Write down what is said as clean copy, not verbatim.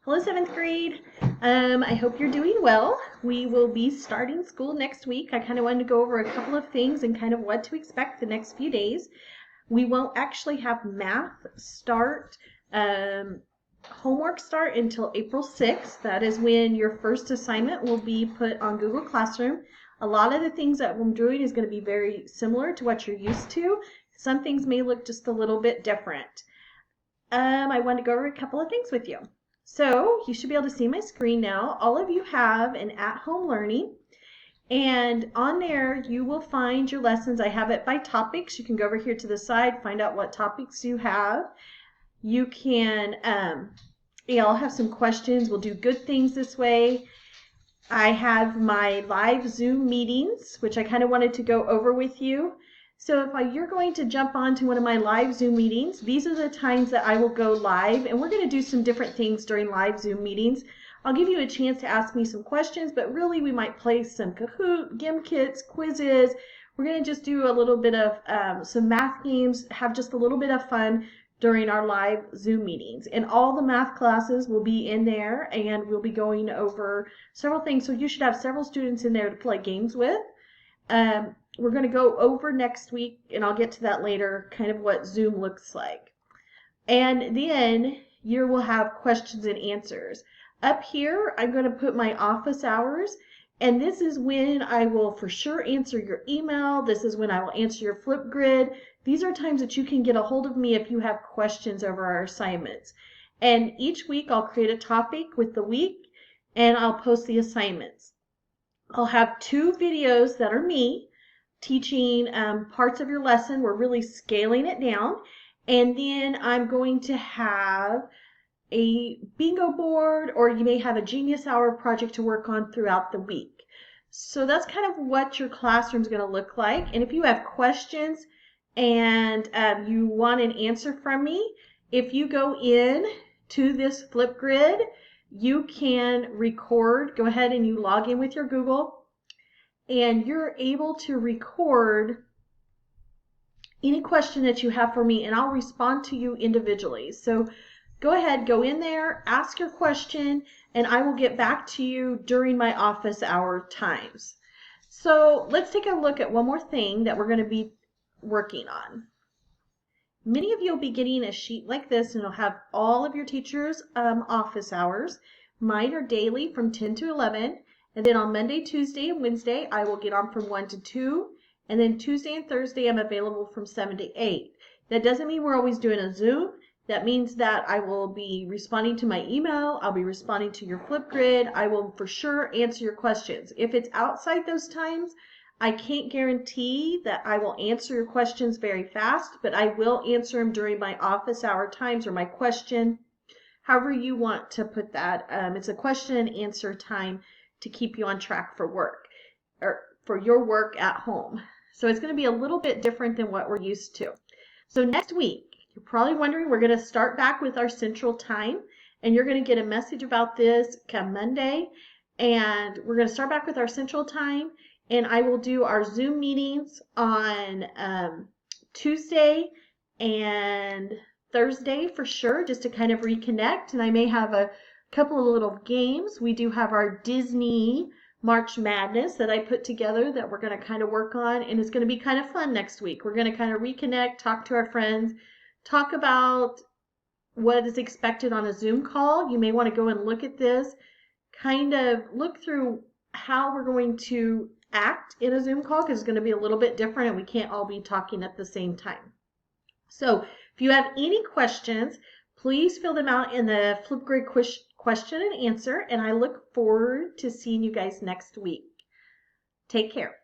Hello, 7th grade. I hope you're doing well. We will be starting school next week. I kind of wanted to go over a couple of things and kind of what to expect the next few days. We won't actually have math start, homework start until April 6th. That is when your first assignment will be put on Google Classroom. A lot of the things that I'm doing is going to be very similar to what you're used to. Some things may look just a little bit different. I want to go over a couple of things with you. So you should be able to see my screen now. All of you have an at-home learning, and on there you will find your lessons. I have it by topics. You can go over here to the side, find out what topics you have. You can, I'll have some questions. We'll do good things this way. I have my live Zoom meetings, which I kind of wanted to go over with you. So if you're going to jump onto one of my live Zoom meetings, these are the times that I will go live, and we're going to do some different things during live Zoom meetings. I'll give you a chance to ask me some questions, but really we might play some Kahoot, Gimkits, quizzes. We're going to just do a little bit of some math games, have just a little bit of fun during our live Zoom meetings. And all the math classes will be in there, and we'll be going over several things. So you should have several students in there to play games with. We're going to go over next week, and I'll get to that later, kind of what Zoom looks like. And then you will have questions and answers. Up here, I'm going to put my office hours, and this is when I will for sure answer your email. This is when I will answer your Flipgrid. These are times that you can get a hold of me if you have questions over our assignments. And each week I'll create a topic with the week, and I'll post the assignments. I'll have 2 videos that are me teaching parts of your lesson. We're really scaling it down. And then I'm going to have a bingo board, or you may have a Genius Hour project to work on throughout the week. So that's kind of what your classroom is going to look like. And if you have questions and you want an answer from me, if you go in to this Flipgrid, you can record. Go ahead and you log in with your Google, and you're able to record any question that you have for me, and I'll respond to you individually. So go ahead, go in there, ask your question, and I will get back to you during my office hour times. So let's take a look at one more thing that we're going to be working on. Many of you will be getting a sheet like this, and it'll have all of your teachers' office hours. Mine are daily from 10 to 11. And then on Monday, Tuesday, and Wednesday, I will get on from 1 to 2. And then Tuesday and Thursday, I'm available from 7 to 8. That doesn't mean we're always doing a Zoom. That means that I will be responding to my email. I'll be responding to your Flipgrid. I will for sure answer your questions. If it's outside those times, I can't guarantee that I will answer your questions very fast, but I will answer them during my office hour times or my question, however you want to put that. It's a question and answer time to keep you on track for work, or for your work at home. So it's going to be a little bit different than what we're used to. So next week, you're probably wondering, we're going to start back with our Central Time, and you're going to get a message about this come Monday. And we're going to start back with our Central Time, and I will do our Zoom meetings on Tuesday and Thursday for sure, just to kind of reconnect. And I may have a couple of little games. We do have our Disney March Madness that I put together that we're going to kind of work on, and it's going to be kind of fun next week. We're going to kind of reconnect, talk to our friends, talk about what is expected on a Zoom call. You may want to go and look at this, kind of look through how we're going to act in a Zoom call, because it's going to be a little bit different and we can't all be talking at the same time. So if you have any questions, please fill them out in the Flipgrid question and answer, and I look forward to seeing you guys next week. Take care.